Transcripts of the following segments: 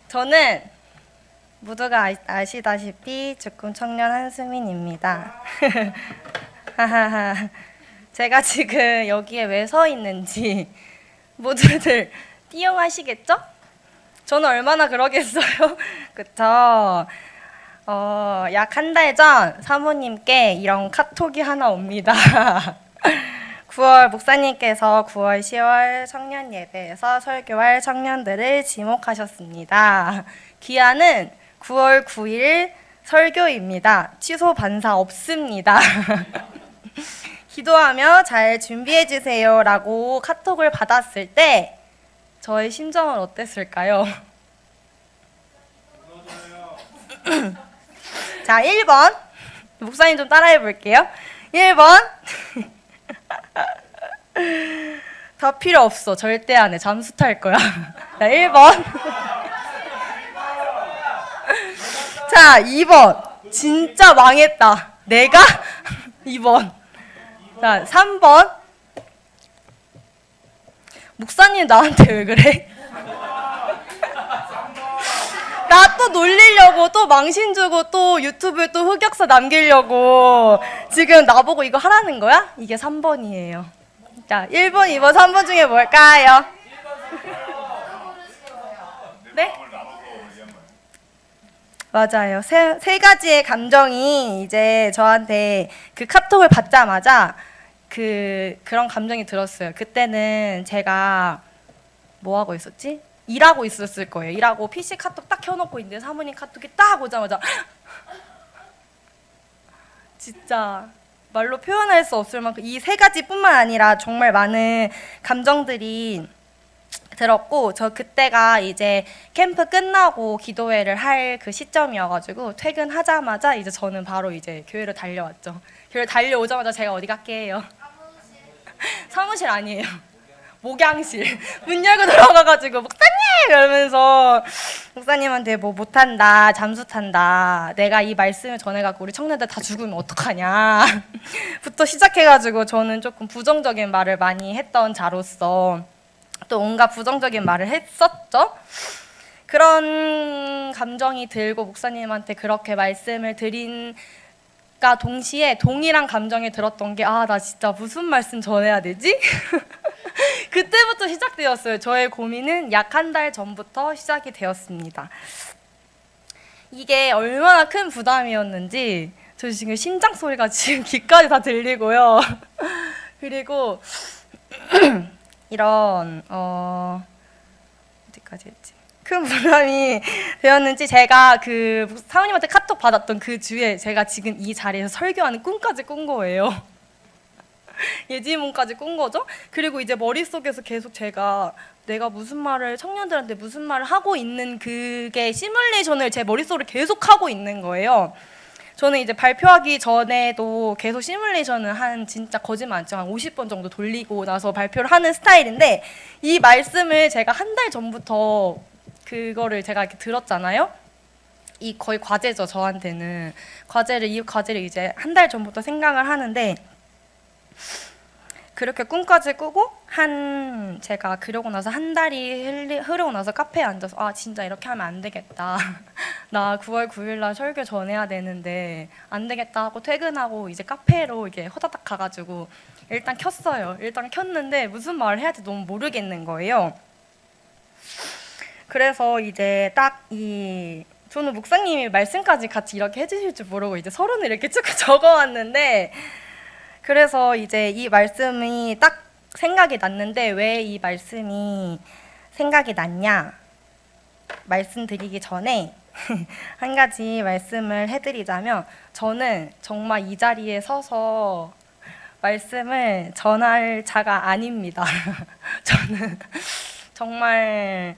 저는 모두가 아시다시피 주꿈 청년 한수민입니다. 하하하. 제가 지금 여기에 왜 서 있는지 모두들 띠용하시겠죠? 저는 얼마나 그러겠어요? 그쵸? 약 한 달 전 사모님께 이런 카톡이 하나 옵니다. 9월 목사님께서 9월 10월 청년 예배에서 설교할 청년들을 지목하셨습니다. 기한은 9월 9일 설교입니다. 취소 반사 없습니다. 기도하며 잘 준비해 주세요 라고 카톡을 받았을 때 저의 심정은 어땠을까요? 자, 1번 목사님 좀 따라해 볼게요. 1번 다 필요 없어. 절대 안 해. 잠수 탈 거야. 자, 1번. 자, 2번. 진짜 망했다. 내가? 2번. 자, 3번. 목사님 나한테 왜 그래? 나 또 놀리려고, 또 망신 주고, 또 유튜브에 또 흑역사 남기려고 지금 나보고 이거 하라는 거야? 이게 3번이에요. 자, 1번, 2번, 3번 중에 뭘까요? 네? 맞아요. 세 가지의 감정이 이제 저한테 그 카톡을 받자마자 그런 감정이 들었어요. 그때는 제가 뭐 하고 있었지? 일하고 있었을 거예요. 일하고 PC 카톡 딱 켜놓고 있는데 사모님 카톡이 딱 오자마자 진짜 말로 표현할 수 없을 만큼 이 세 가지뿐만 아니라 정말 많은 감정들이 들었고, 저 그때가 이제 캠프 끝나고 기도회를 할 그 시점이어가지고 퇴근하자마자 이제 저는 바로 이제 교회로 달려왔죠. 교회 달려오자마자 제가 어디 갈게 해요? 사무실 아니에요. 목양실. 문 열고 들어가가지고 목사님! 이러면서 목사님한테 뭐 못한다, 잠수 탄다, 내가 이 말씀을 전해갖고 우리 청년들 다 죽으면 어떡하냐 부터 시작해가지고 저는 조금 부정적인 말을 많이 했던 자로서 또 온갖 부정적인 말을 했었죠. 그런 감정이 들고 목사님한테 그렇게 말씀을 드린가 동시에 동일한 감정이 들었던 게 나 진짜 무슨 말씀 전해야 되지? 그때부터 시작되었어요. 저의 고민은 약 한 달 전부터 시작이 되었습니다. 이게 얼마나 큰 부담이었는지 저 지금 심장 소리가 지금 귀까지 다 들리고요. 그리고 이런 어디까지 했지? 큰 부담이 되었는지 제가 그 사모님한테 카톡 받았던 그 주에 제가 지금 이 자리에서 설교하는 꿈까지 꾼 거예요. 예지몽까지 꾼 거죠. 그리고 이제 머릿속에서 계속 내가 무슨 말을 청년들한테 무슨 말을 하고 있는 그게 시뮬레이션을 제 머릿속으로 계속 하고 있는 거예요. 저는 이제 발표하기 전에도 계속 시뮬레이션을 한 진짜 거짓말 안 치고 한 50번 정도 돌리고 나서 발표를 하는 스타일인데 이 말씀을 제가 한 달 전부터 그거를 제가 이렇게 들었잖아요. 이 거의 과제죠. 저한테는 이 과제를 이제 한 달 전부터 생각을 하는데 그렇게 꿈까지 꾸고 제가 그러고 나서 한 달이 흐르고 나서 카페에 앉아서 진짜 이렇게 하면 안 되겠다. 나 9월 9일 날 설교 전해야 되는데 안 되겠다 하고 퇴근하고 이제 카페로 이게 호다닥 가가지고 일단 켰어요. 일단 켰는데 무슨 말을 해야 될지 너무 모르겠는 거예요. 그래서 이제 저는 목사님이 말씀까지 같이 이렇게 해주실 줄 모르고 이제 서론을 이렇게 쭉 적어왔는데 그래서 이제 이 말씀이 딱 생각이 났는데 왜 이 말씀이 생각이 났냐 말씀드리기 전에 한 가지 말씀을 해드리자면 저는 정말 이 자리에 서서 말씀을 전할 자가 아닙니다. 저는 정말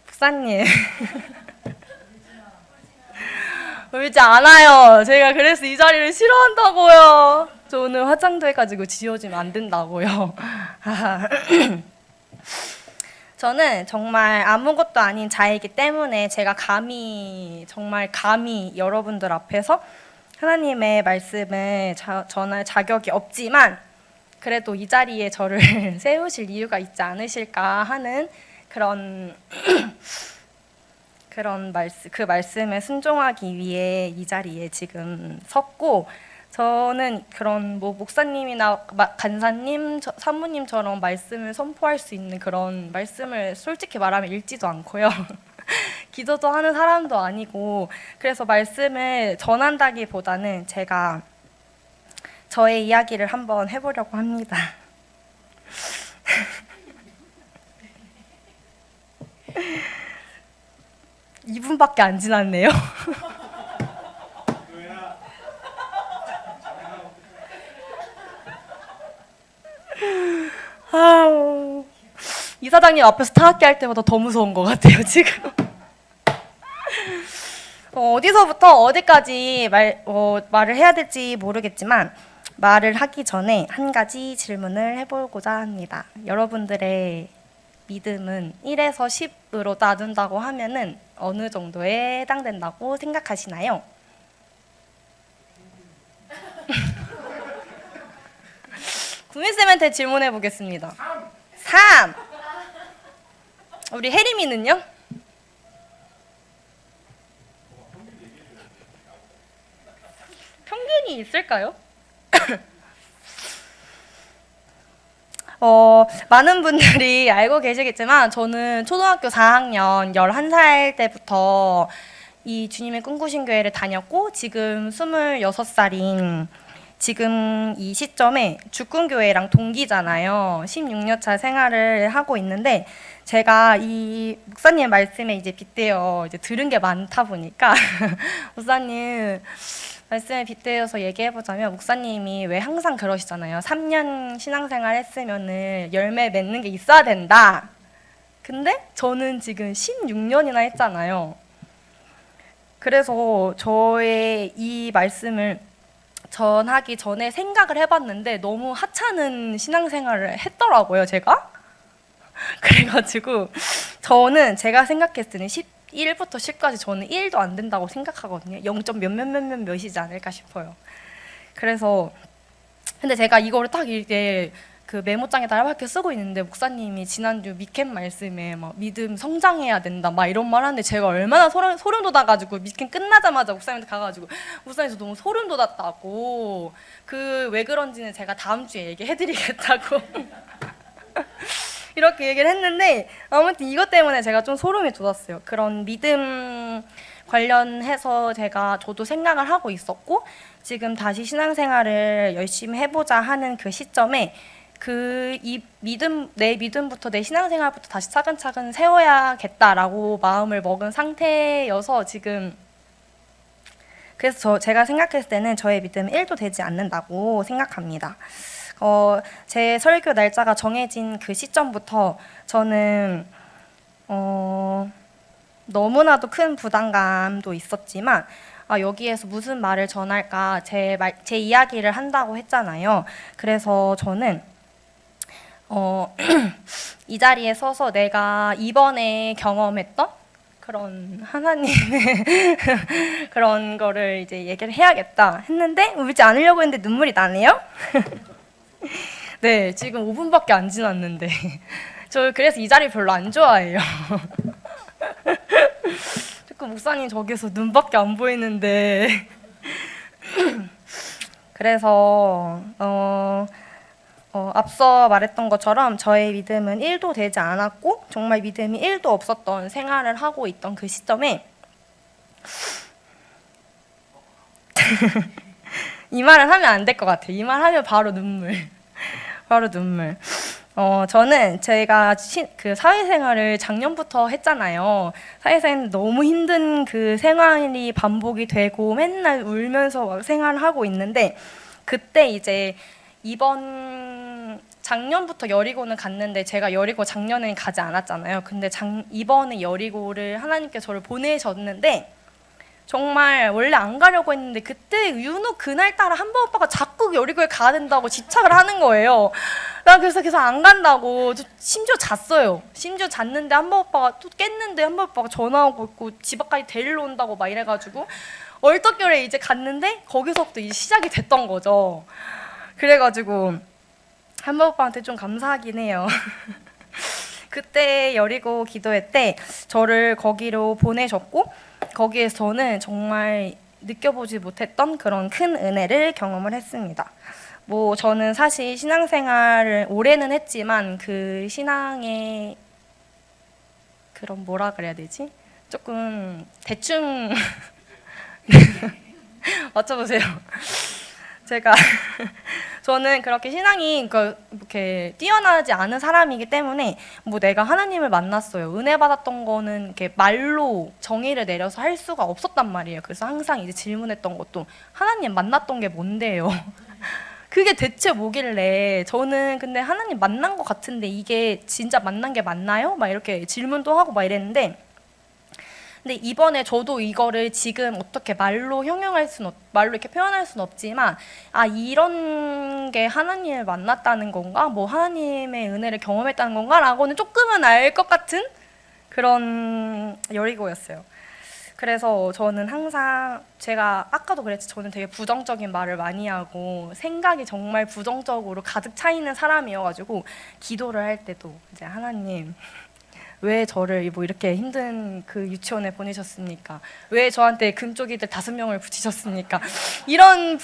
목사님 울지 않아요. 제가 그래서 이 자리를 싫어한다고요. 저 오늘 화장도 해가지고 지워지면 안 된다고요. 저는 정말 아무것도 아닌 자이기 때문에 제가 정말 감히 여러분들 앞에서 하나님의 말씀을 전할 자격이 없지만 그래도 이 자리에 저를 세우실 이유가 있지 않으실까 하는 그런 그 말씀에 순종하기 위해 이 자리에 지금 섰고, 저는 그런 뭐 목사님이나 간사님, 사모님처럼 말씀을 선포할 수 있는 그런 말씀을 솔직히 말하면 읽지도 않고요. 기도도 하는 사람도 아니고, 그래서 말씀을 전한다기보다는 제가 저의 이야기를 한번 해보려고 합니다. 2분밖에 안 지났네요. 이사장님 앞에서 타악기 할 때마다 더 무서운 것 같아요, 지금. 어디서부터 어디까지 말을 해야 될지 모르겠지만, 말을 하기 전에 한 가지 질문을 해보고자 합니다. 여러분들의 믿음은 1에서 10으로 나눈다고 하면은 어느 정도에 해당된다고 생각하시나요? 구민쌤한테 질문해 보겠습니다. 3. 우리 혜림이는요? 평균이 있을까요? 많은 분들이 알고 계시겠지만 저는 초등학교 4학년 11살 때부터 이 주님의 꿈꾸신 교회를 다녔고, 지금 26살인 지금 이 시점에 주꾼교회랑 동기잖아요. 16년차 생활을 하고 있는데, 제가 이 목사님 말씀에 이제 빗대어 이제 들은 게 많다 보니까 목사님 말씀에 빗대어서 얘기해보자면, 목사님이 왜 항상 그러시잖아요. 3년 신앙생활 했으면은 열매 맺는 게 있어야 된다. 근데 저는 지금 16년이나 했잖아요. 그래서 저의 이 말씀을 전하기 전에 생각을 해봤는데 너무 하찮은 신앙생활을 했더라고요, 제가. 그래가지고 저는 제가 생각했을 때는 1부터 10까지 저는 1도 안 된다고 생각하거든요. 0. 몇이지 않을까 싶어요. 그래서 근데 제가 이거를 딱 이제 그 메모장에다 이렇게 쓰고 있는데, 목사님이 지난주 미캠 말씀에 막 믿음 성장해야 된다 막 이런 말 하는데, 제가 얼마나 소름 돋아가지고 미캠 끝나자마자 목사님한테 가가지고, 목사님 저 너무 소름 돋았다고, 그 왜 그런지는 제가 다음 주에 얘기해드리겠다고 이렇게 얘기를 했는데, 아무튼 이것 때문에 제가 좀 소름이 돋았어요. 그런 믿음 관련해서 저도 생각을 하고 있었고, 지금 다시 신앙생활을 열심히 해보자 하는 그 시점에 내 믿음부터 내 신앙생활부터 다시 차근차근 세워야겠다라고 마음을 먹은 상태여서 지금, 그래서 제가 생각했을 때는 저의 믿음은 1도 되지 않는다고 생각합니다. 제 설교 날짜가 정해진 그 시점부터 저는 너무나도 큰 부담감도 있었지만, 여기에서 무슨 말을 전할까, 제 이야기를 한다고 했잖아요. 그래서 저는 이 자리에 서서 내가 이번에 경험했던 그런 하나님의 그런 거를 이제 얘기를 해야겠다 했는데, 울지 않으려고 했는데 눈물이 나네요. 네, 지금 5분밖에 안 지났는데 저 그래서 이 자리 별로 안 좋아해요. 자꾸 목사님 저기서 눈밖에 안 보이는데 그래서 앞서 말했던 것처럼 저의 믿음은 1도 되지 않았고, 정말 믿음이 1도 없었던 생활을 하고 있던 그 시점에 이 말을 하면 안 될 것 같아요. 이 말 하면 바로 눈물. 바로 눈물. 저는 제가 그 사회생활을 작년부터 했잖아요. 사회생활 너무 힘든 그 생활이 반복이 되고 맨날 울면서 막 생활을 하고 있는데, 그때 이제 작년부터 여리고는 갔는데, 제가 여리고 작년에는 가지 않았잖아요. 근데 이번에 여리고를 하나님께 저를 보내셨는데, 정말 원래 안 가려고 했는데 그때 유독 그날따라 한번 오빠가 자꾸 여리고에 가야 된다고 집착을 하는 거예요. 난 그래서 계속 안 간다고, 심지어 잤어요. 심지어 잤는데 한번 오빠가 또 깼는데 한번 오빠가 전화 오고 있고 집 앞까지 데리러 온다고 막 이래가지고 얼떨결에 이제 갔는데, 거기서부터 이제 시작이 됐던 거죠. 그래가지고 한번 오빠한테 좀 감사하긴 해요. 그때 여리고 기도회 때 저를 거기로 보내셨고 거기에서 저는 정말 느껴보지 못했던 그런 큰 은혜를 경험을 했습니다. 뭐 저는 사실 신앙생활을 오래는 했지만 그 신앙의 그런 뭐라 그래야 되지? 조금 대충 맞춰보세요. 제가 저는 그렇게 신앙이 이렇게 뛰어나지 않은 사람이기 때문에 뭐 내가 하나님을 만났어요. 은혜 받았던 거는 이렇게 말로 정의를 내려서 할 수가 없었단 말이에요. 그래서 항상 이제 질문했던 것도 하나님 만났던 게 뭔데요? 그게 대체 뭐길래 저는 근데 하나님 만난 것 같은데 이게 진짜 만난 게 맞나요? 막 이렇게 질문도 하고 막 이랬는데 근데 이번에 저도 이거를 지금 어떻게 말로 형용할 수는 말로 이렇게 표현할 수는 없지만 아 이런 게 하나님을 만났다는 건가? 뭐 하나님의 은혜를 경험했다는 건가? 라고는 조금은 알 것 같은 그런 여리고였어요. 그래서 저는 항상 제가 아까도 그랬지 저는 되게 부정적인 말을 많이 하고 생각이 정말 부정적으로 가득 차 있는 사람이어가지고 기도를 할 때도 이제 하나님 왜 저를 뭐 이렇게 힘든 그 유치원에 보내셨습니까? 왜 저한테 금쪽이들 5명을 붙이셨습니까? 이런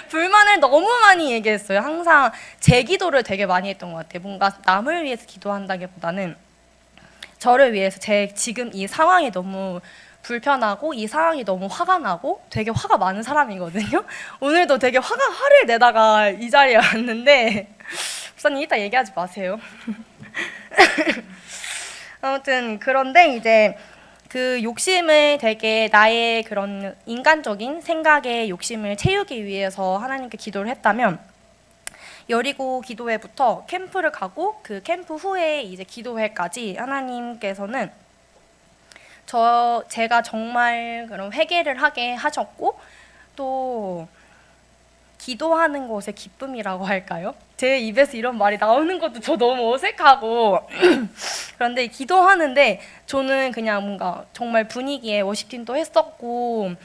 불만을 너무 많이 얘기했어요. 항상 제 기도를 되게 많이 했던 것 같아요. 뭔가 남을 위해서 기도한다기보다는 저를 위해서 제 지금 이 상황이 너무 불편하고 이 상황이 너무 화가 나고 되게 화가 많은 사람이거든요. 오늘도 되게 화를 내다가 이 자리에 왔는데 목사님 이따 얘기하지 마세요. 아무튼 그런데 이제 그 욕심을 되게 나의 그런 인간적인 생각의 욕심을 채우기 위해서 하나님께 기도를 했다면 여리고 기도회부터 캠프를 가고 그 캠프 후에 이제 기도회까지 하나님께서는 제가 정말 그런 회개를 하게 하셨고 또 기도하는 것의 기쁨이라고 할까요? 제 입에서 이런 말이 나오는 것도 저 너무 어색하고 그런데 기도하는데 저는 그냥 뭔가 정말 분위기에 워십팀도 했었고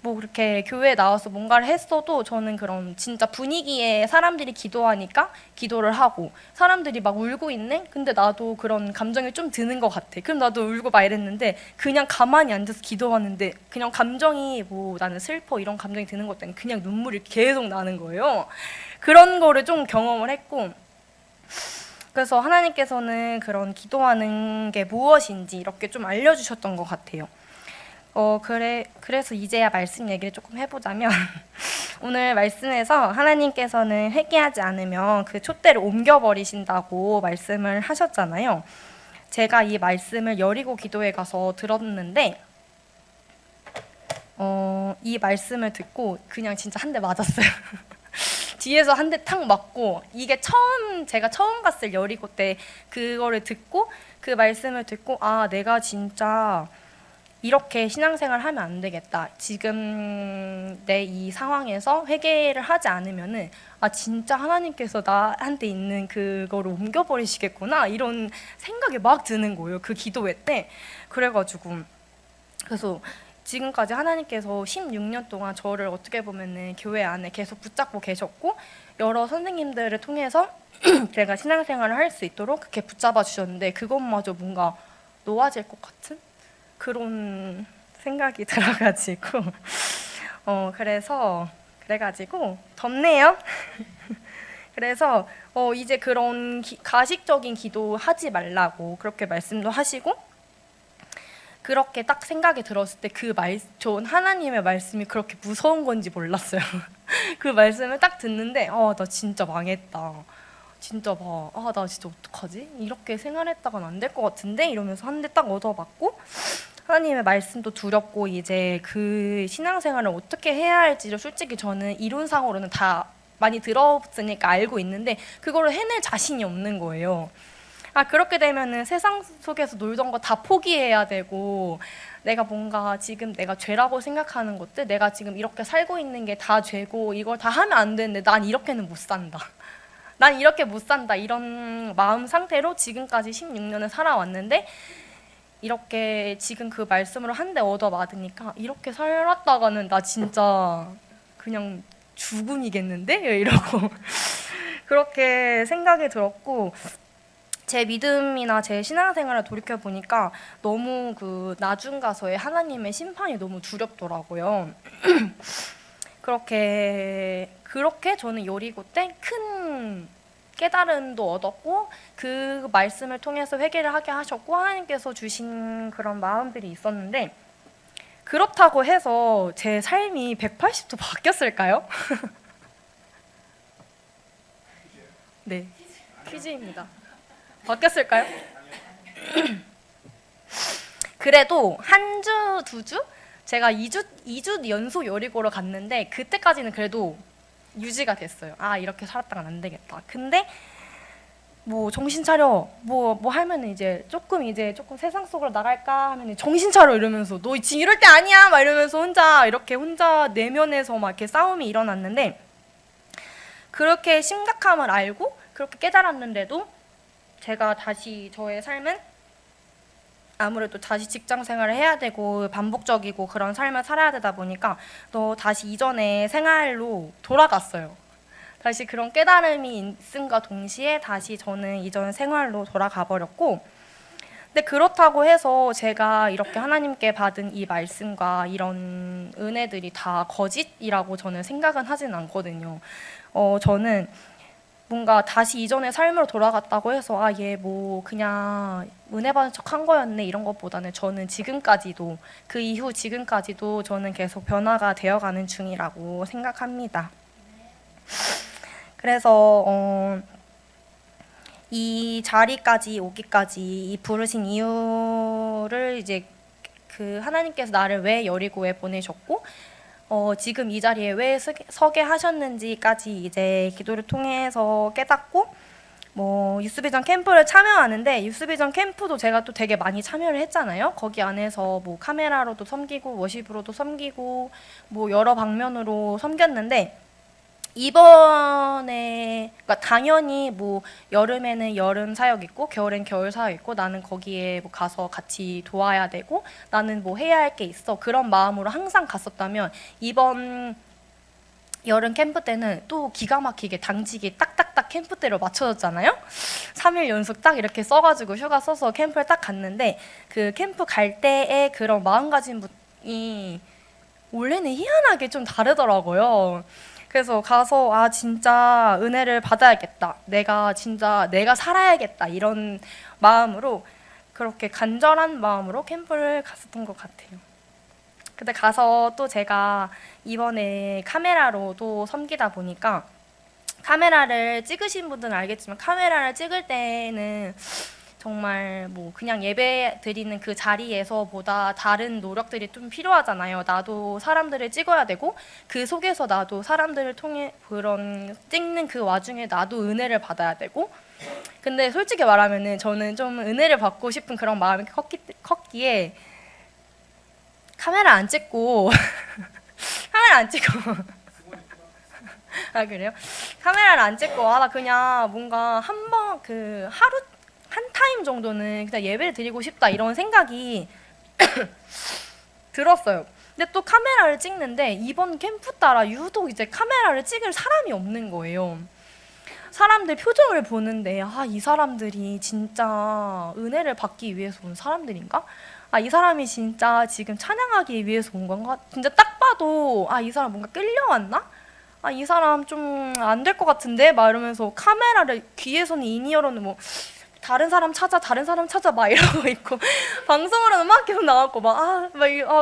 뭐 그렇게 교회에 나와서 뭔가를 했어도 저는 그런 진짜 분위기에 사람들이 기도하니까 기도를 하고 사람들이 막 울고 있네? 근데 나도 그런 감정이 좀 드는 것 같아. 그럼 나도 울고 막 이랬는데 그냥 가만히 앉아서 기도하는데 그냥 감정이 뭐 나는 슬퍼 이런 감정이 드는 것도 아니고 그냥 눈물이 계속 나는 거예요. 그런 거를 좀 경험을 했고 그래서 하나님께서는 그런 기도하는 게 무엇인지 이렇게 좀 알려주셨던 것 같아요. 그래서 이제야 말씀 얘기를 조금 해보자면 오늘 말씀에서 하나님께서는 회개하지 않으면 그 촛대를 옮겨버리신다고 말씀을 하셨잖아요. 제가 이 말씀을 여리고 기도에 가서 들었는데 이 말씀을 듣고 그냥 진짜 한 대 맞았어요. 뒤에서 한 대 탁 맞고 이게 제가 처음 갔을 여리고 때 그거를 듣고 그 말씀을 듣고 아 내가 진짜 이렇게 신앙생활 하면 안 되겠다. 지금 내 이 상황에서 회개를 하지 않으면은 아 진짜 하나님께서 나한테 있는 그거를 옮겨버리시겠구나 이런 생각이 막 드는 거예요. 그 기도회 때. 그래가지고 그래서 지금까지 하나님께서 16년 동안 저를 어떻게 보면은 교회 안에 계속 붙잡고 계셨고 여러 선생님들을 통해서 제가 신앙생활을 할 수 있도록 그렇게 붙잡아 주셨는데 그것마저 뭔가 놓아질 것 같은 그런 생각이 들어가지고 그래가지고 덥네요. 그래서 이제 그런 가식적인 기도 하지 말라고 그렇게 말씀도 하시고 그렇게 딱 생각이 들었을 때 전 하나님의 말씀이 그렇게 무서운 건지 몰랐어요. 그 말씀을 딱 듣는데 나 진짜 망했다. 진짜 나 진짜 어떡하지? 이렇게 생활했다간 안 될 것 같은데? 이러면서 한 대 딱 얻어맞고 하나님의 말씀도 두렵고 이제 그 신앙생활을 어떻게 해야 할지를 솔직히 저는 이론상으로는 다 많이 들었으니까 알고 있는데 그거를 해낼 자신이 없는 거예요. 그렇게 되면은 세상 속에서 놀던 거 다 포기해야 되고 내가 뭔가 지금 내가 죄라고 생각하는 것들 내가 지금 이렇게 살고 있는 게 다 죄고 이걸 다 하면 안 되는데 난 이렇게는 못 산다. 난 이렇게 못 산다. 이런 마음 상태로 지금까지 16년을 살아왔는데 이렇게 지금 그 말씀으로 한 대 얻어 맞으니까 이렇게 살았다가는 나 진짜 그냥 죽음이겠는데? 이러고 그렇게 생각이 들었고 제 믿음이나 제 신앙생활을 돌이켜 보니까 너무 그 나중 가서의 하나님의 심판이 너무 두렵더라고요. 그렇게 저는 여리고 때 큰 깨달음도 얻었고 그 말씀을 통해서 회개를 하게 하셨고 하나님께서 주신 그런 마음들이 있었는데, 그렇다고 해서 제 삶이 180도 바뀌었을까요? 네, 퀴즈입니다. 바뀌었을까요? 그래도 한 주, 두 주? 제가 2주 연속 여리고를 갔는데 그때까지는 그래도 유지가 됐어요. 아, 이렇게 살았다간 안 되겠다. 근데 뭐 정신 차려 뭐 하면 이제 조금 세상 속으로 나갈까 하면 정신 차려 이러면서 너 지금 이럴 때 아니야 막 이러면서 혼자 내면에서 막 이렇게 싸움이 일어났는데, 그렇게 심각함을 알고 그렇게 깨달았는데도 제가 다시 저의 삶은 아무래도 다시 직장 생활을 해야 되고 반복적이고 그런 삶을 살아야 되다 보니까 또 다시 이전의 생활로 돌아갔어요. 다시 그런 깨달음이 있음과 동시에 다시 저는 이전 생활로 돌아가 버렸고, 근데 그렇다고 해서 제가 이렇게 하나님께 받은 이 말씀과 이런 은혜들이 다 거짓이라고 저는 생각은 하진 않거든요. 저는 뭔가 다시 이전의 삶으로 돌아갔다고 해서 얘 뭐 그냥 은혜 받은 척 한 거였네 이런 것보다는 저는 지금까지도 그 이후 지금까지도 저는 계속 변화가 되어가는 중이라고 생각합니다. 그래서 이 자리까지 오기까지 이 부르신 이유를 이제 그 하나님께서 나를 왜 여리고에 보내셨고 지금 이 자리에 왜 서게 하셨는지까지 이제 기도를 통해서 깨닫고, 뭐 유스비전 캠프를 참여하는데 유스비전 캠프도 제가 또 되게 많이 참여를 했잖아요. 거기 안에서 뭐 카메라로도 섬기고 워십으로도 섬기고 뭐 여러 방면으로 섬겼는데, 이번에 그러니까 당연히 뭐 여름에는 여름 사역 있고 겨울엔 겨울 사역 있고 나는 거기에 뭐 가서 같이 도와야 되고 나는 뭐 해야 할 게 있어, 그런 마음으로 항상 갔었다면 이번 여름 캠프 때는 또 기가 막히게 당직이 딱딱딱 캠프 때로 맞춰졌잖아요. 3일 연속 딱 이렇게 써가지고 휴가 써서 캠프를 딱 갔는데, 그 캠프 갈 때의 그런 마음가짐이 원래는 희한하게 좀 다르더라고요. 그래서 가서 진짜 은혜를 받아야겠다, 내가 살아야겠다 이런 마음으로, 그렇게 간절한 마음으로 캠프를 갔었던 것 같아요. 근데 가서 또 제가 이번에 카메라로도 섬기다 보니까, 카메라를 찍으신 분들은 알겠지만 카메라를 찍을 때는 정말 뭐 그냥 예배 드리는 그 자리에서보다 다른 노력들이 좀 필요하잖아요. 나도 사람들을 찍어야 되고 그 속에서 나도 사람들을 통해 그런 찍는 그 와중에 나도 은혜를 받아야 되고, 근데 솔직히 말하면은 저는 좀 은혜를 받고 싶은 그런 마음이 컸기에 카메라 안 찍고 아, 그래요? 카메라를 안 찍고 나 그냥 뭔가 한번 그 하루 한 타임 정도는 그냥 예배를 드리고 싶다 이런 생각이 들었어요. 근데 또 카메라를 찍는데 이번 캠프 따라 유독 이제 카메라를 찍을 사람이 없는 거예요. 사람들 표정을 보는데 이 사람들이 진짜 은혜를 받기 위해서 온 사람들인가? 이 사람이 진짜 지금 찬양하기 위해서 온 건가? 진짜 딱 봐도 이 사람 뭔가 끌려왔나? 이 사람 좀 안 될 것 같은데? 막 이러면서 카메라를 귀에서는 인이어로는 뭐 다른 사람 찾아 막 이러고 있고 방송으로는 막 계속 나왔고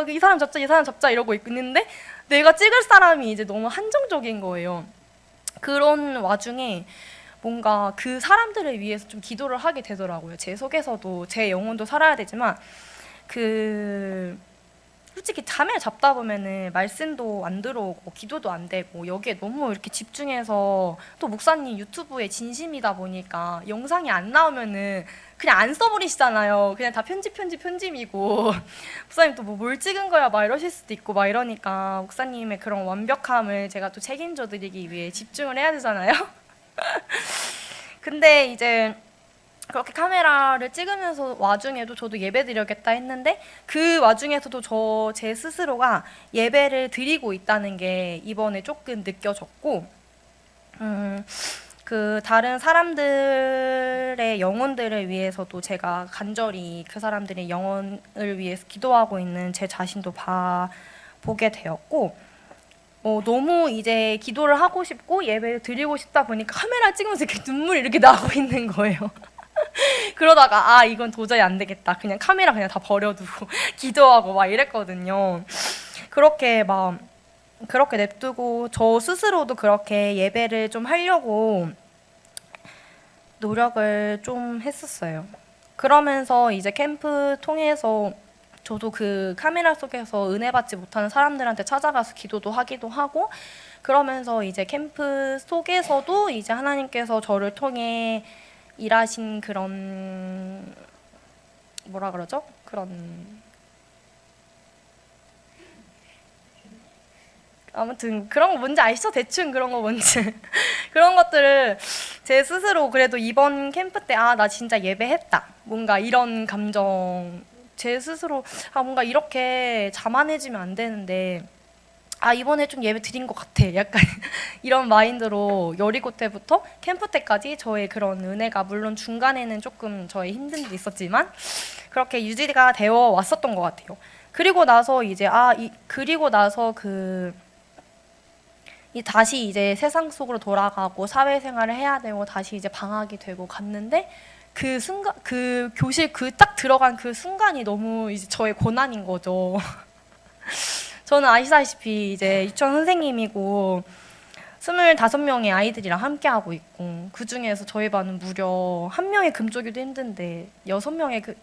이 사람 잡자 이러고 있는데 내가 찍을 사람이 이제 너무 한정적인 거예요. 그런 와중에 뭔가 그 사람들을 위해서 좀 기도를 하게 되더라고요. 제 속에서도 제 영혼도 살아야 되지만 솔직히 잠을 잡다 보면은 말씀도 안 들어오고 기도도 안 되고 여기에 너무 이렇게 집중해서, 또 목사님 유튜브에 진심이다 보니까 영상이 안 나오면은 그냥 안 써버리시잖아요. 그냥 다 편집이고 목사님 또 뭘 찍은 거야 막 이러실 수도 있고 막 이러니까 목사님의 그런 완벽함을 제가 또 책임져 드리기 위해 집중을 해야 되잖아요. 근데 이제 그렇게 카메라를 찍으면서 와중에도 저도 예배 드려야겠다 했는데 그 와중에서도 제 스스로가 예배를 드리고 있다는 게 이번에 조금 느껴졌고, 그 다른 사람들의 영혼들을 위해서도 제가 간절히 그 사람들의 영혼을 위해서 기도하고 있는 제 자신도 보게 되었고, 너무 이제 기도를 하고 싶고 예배를 드리고 싶다 보니까 카메라 찍으면서 이렇게 눈물이 이렇게 나고 있는 거예요. 그러다가 이건 도저히 안 되겠다. 그냥 카메라 그냥 다 버려두고 기도하고 막 이랬거든요. 그렇게 냅두고 저 스스로도 그렇게 예배를 좀 하려고 노력을 좀 했었어요. 그러면서 이제 캠프 통해서 저도 그 카메라 속에서 은혜 받지 못하는 사람들한테 찾아가서 기도도 하기도 하고, 그러면서 이제 캠프 속에서도 이제 하나님께서 저를 통해 일하신 그런, 뭐라 그러죠? 아무튼 그런 거 뭔지 아시죠? 대충 그런 거 뭔지 그런 것들을 제 스스로 그래도 이번 캠프 때 나 진짜 예배했다, 뭔가 이런 감정, 제 스스로 뭔가 이렇게 자만해지면 안 되는데 이번에 좀 예배 드린 것 같아, 약간 이런 마인드로 여리고 때부터 캠프 때까지 저의 그런 은혜가, 물론 중간에는 조금 저의 힘든 게 있었지만 그렇게 유지가 되어 왔었던 것 같아요. 그리고 나서 이제 다시 이제 세상 속으로 돌아가고 사회생활을 해야 되고 다시 이제 방학이 되고 갔는데, 그 순간, 그 교실 딱 들어간 그 순간이 너무 이제 저의 고난인 거죠. 저는 아시다시피 이제 유치원 선생님이고 25명의 아이들이랑 함께 하고 있고, 그 중에서 저희 반은 무려 1명의 금쪽이도 힘든데 5명의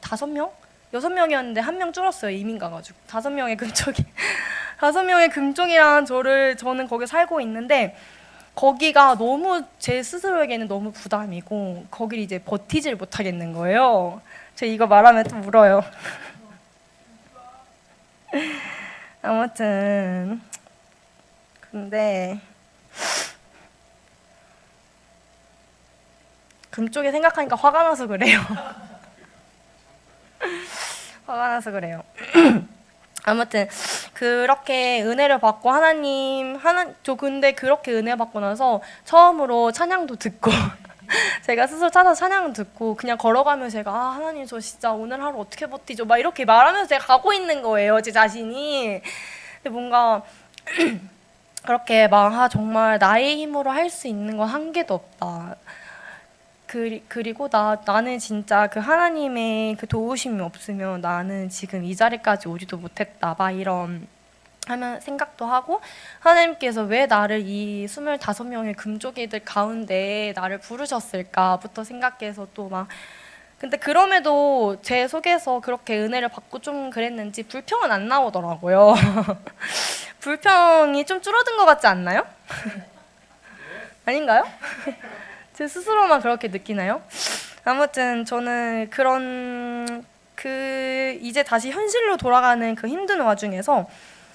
6명이었는데 1명 줄었어요, 이민 가가지고. 5명의 금쪽이 5명의 금쪽이랑 저는 거기 살고 있는데, 거기가 너무 제 스스로에게는 너무 부담이고 거길 이제 버티질 못하겠는 거예요. 저 이거 말하면 또 울어요. 아무튼 근데 금쪽이 생각하니까 화가 나서 그래요. 화가 나서 그래요. 아무튼 그렇게 은혜를 받고 저 근데 그렇게 은혜 받고 나서 처음으로 찬양도 듣고 제가 스스로 찾아서 찬양 듣고 그냥 걸어가면서 제가 하나님 저 진짜 오늘 하루 어떻게 버티죠? 막 이렇게 말하면서 제가 가고 있는 거예요, 제 자신이. 근데 뭔가 그렇게 정말 나의 힘으로 할 수 있는 건 한 개도 없다. 그리고 나는 진짜 그 하나님의 그 도우심이 없으면 나는 지금 이 자리까지 오지도 못했다, 이런 생각도 하고, 하나님께서 왜 나를 이 25명의 금쪽이들 가운데 나를 부르셨을까부터 생각해서 근데 그럼에도 제 속에서 그렇게 은혜를 받고 좀 그랬는지 불평은 안 나오더라고요. 불평이 좀 줄어든 것 같지 않나요? 아닌가요? 제 스스로만 그렇게 느끼나요? 아무튼 저는 이제 다시 현실로 돌아가는 그 힘든 와중에서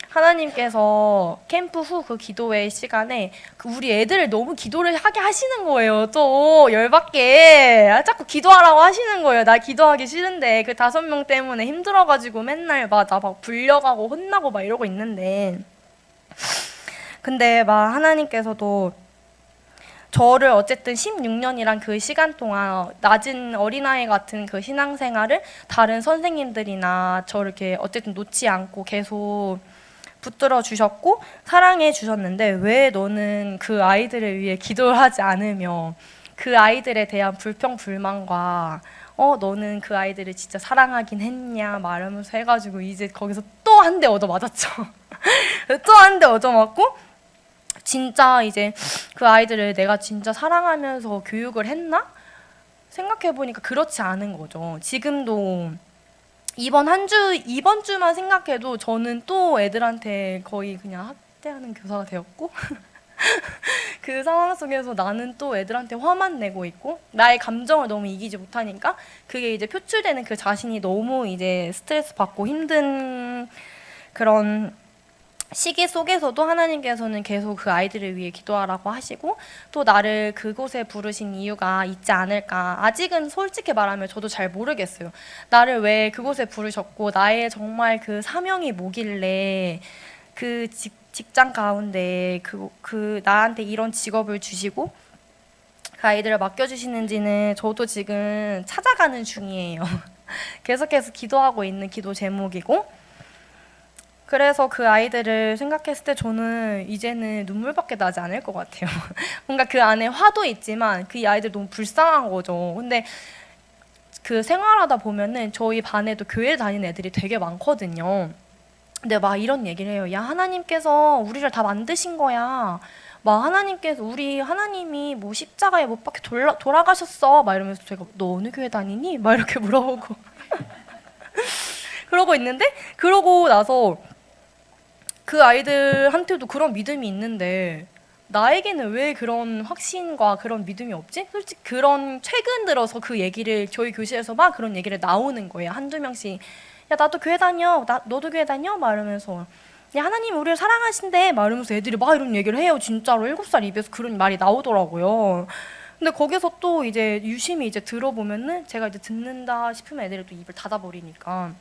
하나님께서 캠프 후 그 기도회 시간에 우리 애들을 너무 기도를 하게 하시는 거예요. 또 열받게 자꾸 기도하라고 하시는 거예요. 나 기도하기 싫은데 그 5명 때문에 힘들어가지고 맨날 나 불려가고 혼나고 이러고 있는데, 근데 하나님께서도 저를 어쨌든 16년이란 그 시간 동안 낮은 어린아이 같은 그 신앙생활을 다른 선생님들이나 저를 이렇게 어쨌든 놓지 않고 계속 붙들어 주셨고 사랑해 주셨는데, 왜 너는 그 아이들을 위해 기도를 하지 않으며 그 아이들에 대한 불평 불만과 너는 그 아이들을 진짜 사랑하긴 했냐 말하면서 해가지고 이제 거기서 또 한 대 얻어 맞았죠. 또 한 대 얻어 맞고, 진짜 이제 그 아이들을 내가 진짜 사랑하면서 교육을 했나? 생각해보니까 그렇지 않은 거죠. 지금도 이번 주만 생각해도 저는 또 애들한테 거의 그냥 학대하는 교사가 되었고 그 상황 속에서 나는 또 애들한테 화만 내고 있고 나의 감정을 너무 이기지 못하니까 그게 이제 표출되는 그 자신이 너무 이제 스트레스 받고 힘든 그런 시기 속에서도 하나님께서는 계속 그 아이들을 위해 기도하라고 하시고 또 나를 그곳에 부르신 이유가 있지 않을까. 아직은 솔직히 말하면 저도 잘 모르겠어요. 나를 왜 그곳에 부르셨고 나의 정말 그 사명이 뭐길래 그 직장 가운데 그 나한테 이런 직업을 주시고 그 아이들을 맡겨주시는지는 저도 지금 찾아가는 중이에요. 계속해서 기도하고 있는 기도 제목이고, 그래서 그 아이들을 생각했을 때 저는 이제는 눈물밖에 나지 않을 것 같아요. 뭔가 그 안에 화도 있지만 그 아이들 너무 불쌍한 거죠. 근데 그 생활하다 보면은 저희 반에도 교회 다니는 애들이 되게 많거든요. 근데 막 이런 얘기를 해요. 야, 하나님께서 우리를 다 만드신 거야. 막 하나님께서 우리 하나님이 뭐 십자가에 못 박혀 돌아가셨어. 막 이러면서 제가 너 어느 교회 다니니? 막 이렇게 물어보고 그러고 있는데, 그러고 나서 그 아이들한테도 그런 믿음이 있는데 나에게는 왜 그런 확신과 그런 믿음이 없지? 솔직히 그런 최근 들어서 그 얘기를 저희 교실에서 막 그런 얘기를 나오는 거예요. 한두 명씩. 야, 나도 교회 다녀. 너도 교회 다녀? 막 이러면서. 야, 하나님 우리를 사랑하신대. 막 이러면서 애들이 막 이런 얘기를 해요. 진짜로 7살 입에서 그런 말이 나오더라고요. 근데 거기서 또 이제 유심히 이제 들어보면은 제가 이제 듣는다 싶으면 애들이 또 입을 닫아버리니까.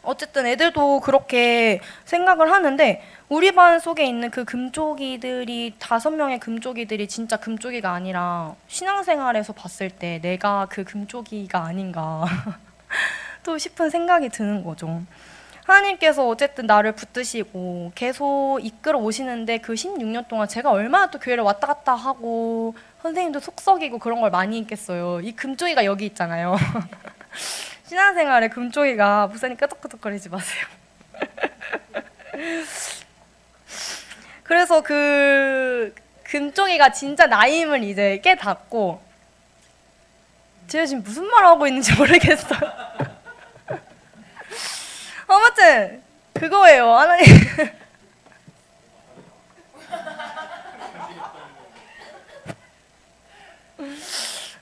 어쨌든 애들도 그렇게 생각을 하는데, 우리 반 속에 있는 그 금쪽이들이 5명의 금쪽이들이 진짜 금쪽이가 아니라 신앙생활에서 봤을 때 내가 그 금쪽이가 아닌가 또 싶은 생각이 드는 거죠. 하나님께서 어쨌든 나를 붙드시고 계속 이끌어 오시는데 그 16년 동안 제가 얼마나 또 교회를 왔다 갔다 하고 선생님도 속 썩이고 그런 걸 많이 했겠어요. 이 금쪽이가 여기 있잖아요. 신앙생활에 금쪽이가, 목사님 끄덕끄덕거리지 마세요. 그래서 그 금쪽이가 진짜 나임을 이제 깨닫고, 제가 지금 무슨 말 하고 있는지 모르겠어요. 아무튼 그거예요. 하나님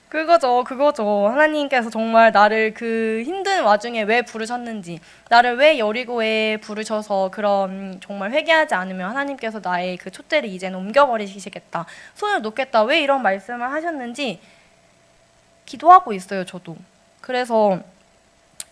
그거죠. 하나님께서 정말 나를 그 힘든 와중에 왜 부르셨는지, 나를 왜 여리고에 부르셔서 그런 정말 회개하지 않으면 하나님께서 나의 그 촛대를 이제는 옮겨버리시겠다, 손을 놓겠다, 왜 이런 말씀을 하셨는지 기도하고 있어요, 저도. 그래서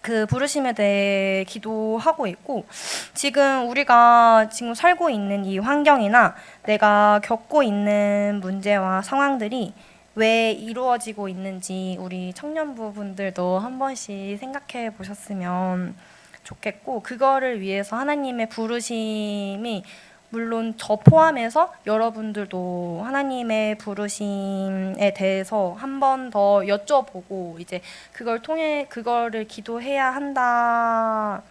그 부르심에 대해 기도하고 있고, 지금 우리가 지금 살고 있는 이 환경이나 내가 겪고 있는 문제와 상황들이 왜 이루어지고 있는지 우리 청년부 분들도 한 번씩 생각해 보셨으면 좋겠고, 그거를 위해서 하나님의 부르심이, 물론 저 포함해서 여러분들도 하나님의 부르심에 대해서 한 번 더 여쭤보고 이제 그걸 통해 그거를 기도해야 한다라고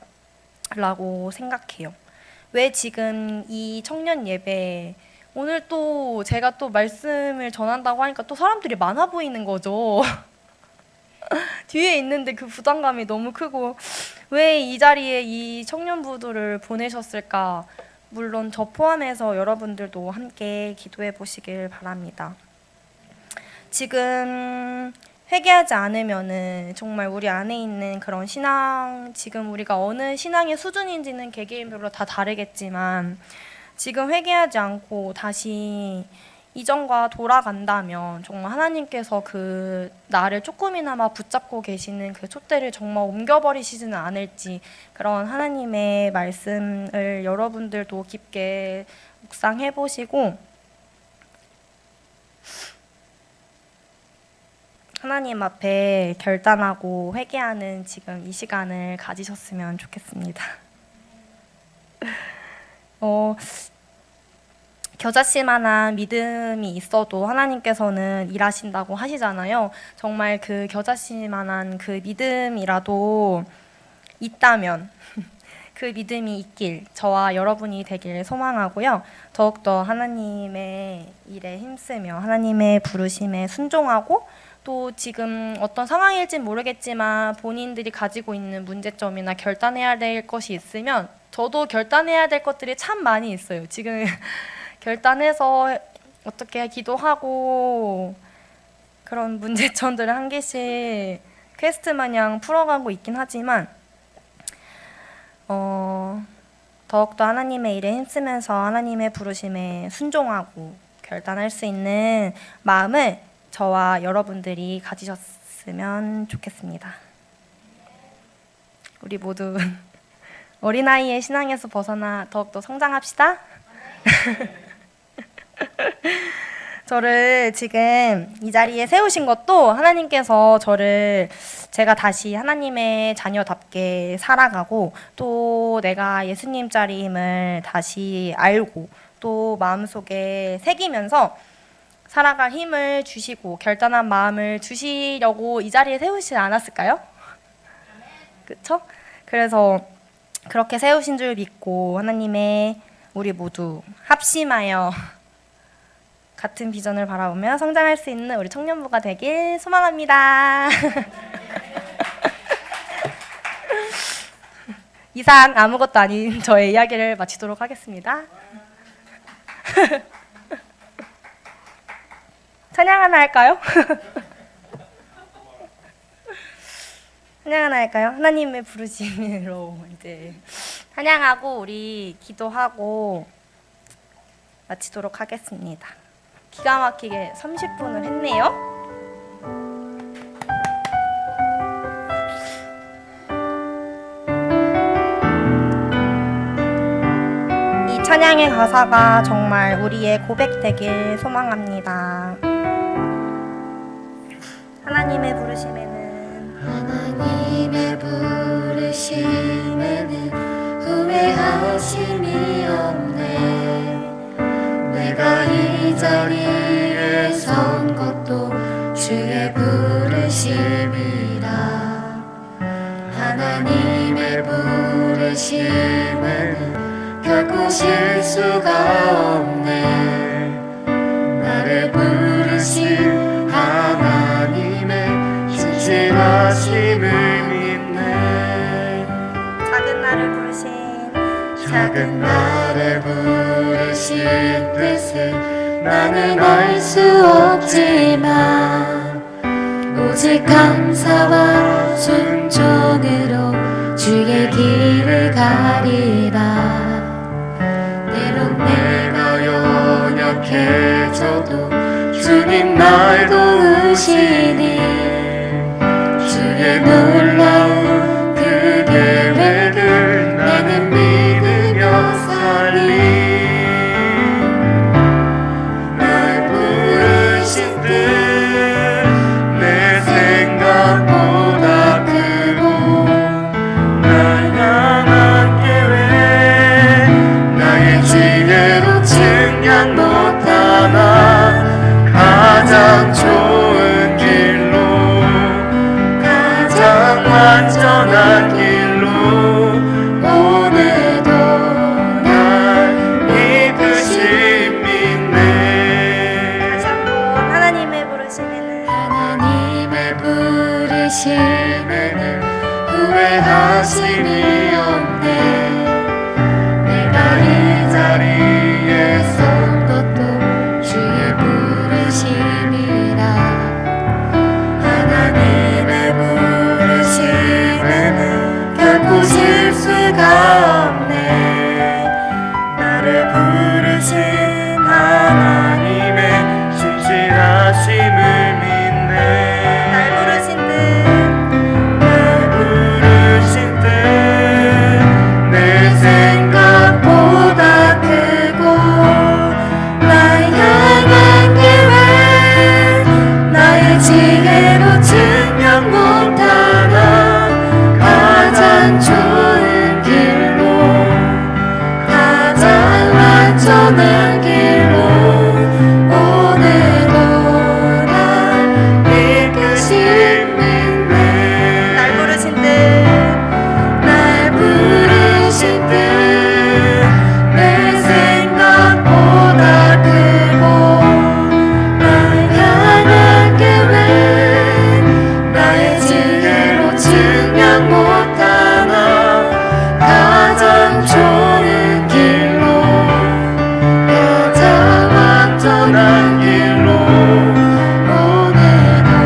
생각해요. 왜 지금 이 청년 예배, 오늘 또 제가 또 말씀을 전한다고 하니까 또 사람들이 많아 보이는 거죠. 뒤에 있는데 그 부담감이 너무 크고, 왜 이 자리에 이 청년부들을 보내셨을까? 물론 저 포함해서 여러분들도 함께 기도해 보시길 바랍니다. 지금 회개하지 않으면은 정말 우리 안에 있는 그런 신앙, 지금 우리가 어느 신앙의 수준인지는 개개인별로 다 다르겠지만, 지금 회개하지 않고 다시 이전과 돌아간다면 정말 하나님께서 그 나를 조금이나마 붙잡고 계시는 그 촛대를 정말 옮겨버리시지는 않을지, 그런 하나님의 말씀을 여러분들도 깊게 묵상해 보시고 하나님 앞에 결단하고 회개하는 지금 이 시간을 가지셨으면 좋겠습니다. 겨자씨만한 믿음이 있어도 하나님께서는 일하신다고 하시잖아요. 정말 그 겨자씨만한 그 믿음이라도 있다면 그 믿음이 있길 저와 여러분이 되길 소망하고요. 더욱더 하나님의 일에 힘쓰며 하나님의 부르심에 순종하고, 또 지금 어떤 상황일진 모르겠지만 본인들이 가지고 있는 문제점이나 결단해야 될 것이 있으면, 저도 결단해야 될 것들이 참 많이 있어요. 지금 결단해서 어떻게 기도하고 그런 문제점들을 한 개씩 퀘스트 마냥 풀어가고 있긴 하지만, 더욱더 하나님의 일에 힘쓰면서 하나님의 부르심에 순종하고 결단할 수 있는 마음을 저와 여러분들이 가지셨으면 좋겠습니다. 우리 모두 어린아이의 신앙에서 벗어나 더욱더 성장합시다. 저를 지금 이 자리에 세우신 것도 하나님께서 제가 다시 하나님의 자녀답게 살아가고 또 내가 예수님 자리임을 다시 알고 또 마음속에 새기면서 살아갈 힘을 주시고 결단한 마음을 주시려고 이 자리에 세우시지 않았을까요? 그쵸? 그래서 그렇게 세우신 줄 믿고 하나님의 우리 모두 합심하여 같은 비전을 바라보며 성장할 수 있는 우리 청년부가 되길 소망합니다. 이상 아무것도 아닌 저의 이야기를 마치도록 하겠습니다. 찬양 하나 할까요? 찬양 하나 할까요? 하나님의 부르심으로 이제 찬양하고 우리 기도하고 마치도록 하겠습니다. 기가 막히게 30분을 했네요. 이 찬양의 가사가 정말 우리의 고백 되길 소망합니다. 하나님의 부르심에는 후회하심이 없네. 내가 이 자리에 선 것도 주의 부르심이라. 하나님의 부르심에는 결코 실수가 없네. 나를 부르신 하나님의 진실하심을 믿네. 작은 나를 부르신 뜻을 나는 알 수 없지만 오직 감사와 순종으로 주의 길을 가리라. 때론 내가 연약해져도 주님 날 도우시니 주의 놀라운 그 계획을 나는 믿으며 살리. 날 부르신 뜻 내 생각보다 크고 날 향한 계획 나의 지혜로 증량 못하나 가장 좋은 길로 가장 완전한 길로 오늘도 날 이끄심 믿네. 다시 한번 하나님의 부르심에는 후회하심이 없네. 내가 이 자리에 선 것도 주의 부르심이라. 하나님의 부르심에는 결코 실수가 없네. 나를 부르신 하나님의 진실하심을 믿네. 날 부르신 뜻 내 생각보다 크고 날 향한 계획 나의 지혜로 증명 못하나 가장 좋은 길로 가장 완전한 길로 오늘도 날 이끄심 믿네. 날 부르신 뜻 내 생각보다 크고 날 향한 계획 나의 지혜로 증명 못하나 가장 좋은 길로 가장 완전한 길로 오늘도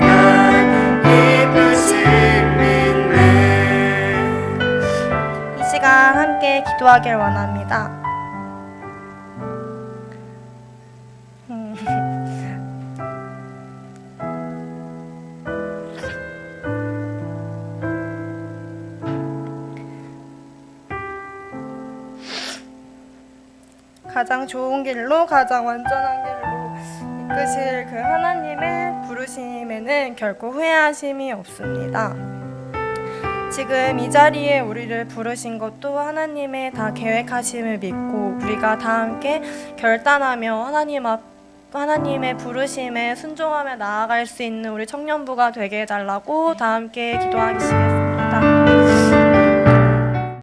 날 이끄심 믿네. 이 시간 함께 기도하길 원합니다. 가장 좋은 길로 가장 완전한 길로 이끄실 그 하나님의 부르심에는 결코 후회하심이 없습니다. 지금 이 자리에 우리를 부르신 것도 하나님의 다 계획하심을 믿고 우리가 다 함께 결단하며 하나님의 부르심에 순종하며 나아갈 수 있는 우리 청년부가 되게 해달라고 다 함께 기도하시겠습니다.